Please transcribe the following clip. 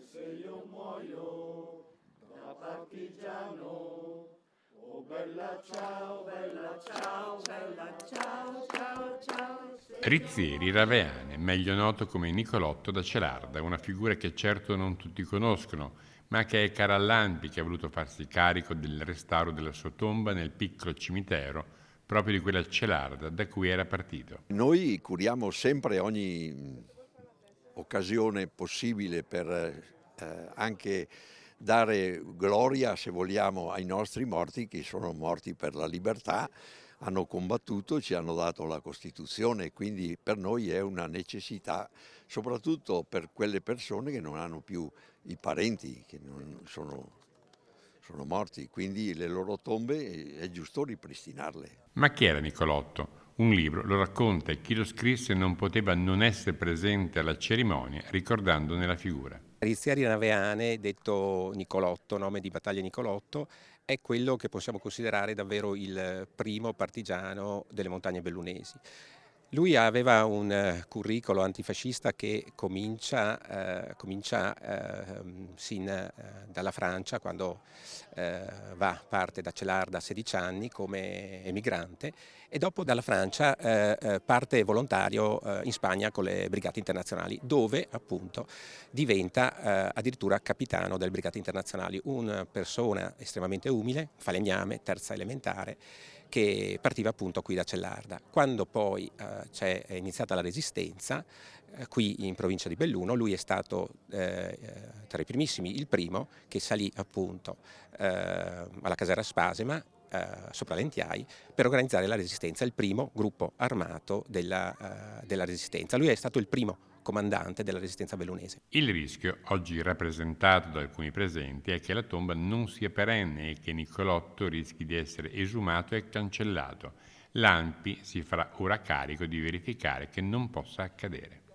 se io muoio da partigiano. Oh bella ciao, bella ciao, bella ciao, ciao, ciao. Rizzieri Raveane, meglio noto come Nicolotto da Celarda, una figura che certo non tutti conoscono, ma che è cara all'Anpi, che ha voluto farsi carico del restauro della sua tomba nel piccolo cimitero, proprio di quella Celarda da cui era partito. Noi curiamo sempre ogni occasione possibile per anche dare gloria, se vogliamo, ai nostri morti che sono morti per la libertà, hanno combattuto, ci hanno dato la Costituzione, quindi per noi è una necessità, soprattutto per quelle persone che non hanno più i parenti, che non sono morti, quindi le loro tombe è giusto ripristinarle. Ma chi era Nicolotto? Un libro lo racconta e chi lo scrisse non poteva non essere presente alla cerimonia ricordandone la figura. Rizzieri Raveane, detto Nicolotto, nome di battaglia Nicolotto, è quello che possiamo considerare davvero il primo partigiano delle montagne bellunesi. Lui aveva un curriculum antifascista che comincia dalla Francia, quando parte da Celarda a 16 anni come emigrante, e dopo dalla Francia parte volontario in Spagna con le Brigate Internazionali, dove appunto diventa addirittura capitano delle Brigate Internazionali, una persona estremamente umile, falegname, terza elementare, che partiva appunto qui da Cellarda. Quando poi è iniziata la resistenza, qui in provincia di Belluno, lui è stato tra i primissimi, il primo che salì appunto alla caserra Spasima, sopra Lentiai, per organizzare la resistenza, il primo gruppo armato della resistenza. Lui è stato il primo comandante della resistenza bellunese. Il rischio, oggi rappresentato da alcuni presenti, è che la tomba non sia perenne e che Nicolotto rischi di essere esumato e cancellato. L'ANPI si farà ora carico di verificare che non possa accadere.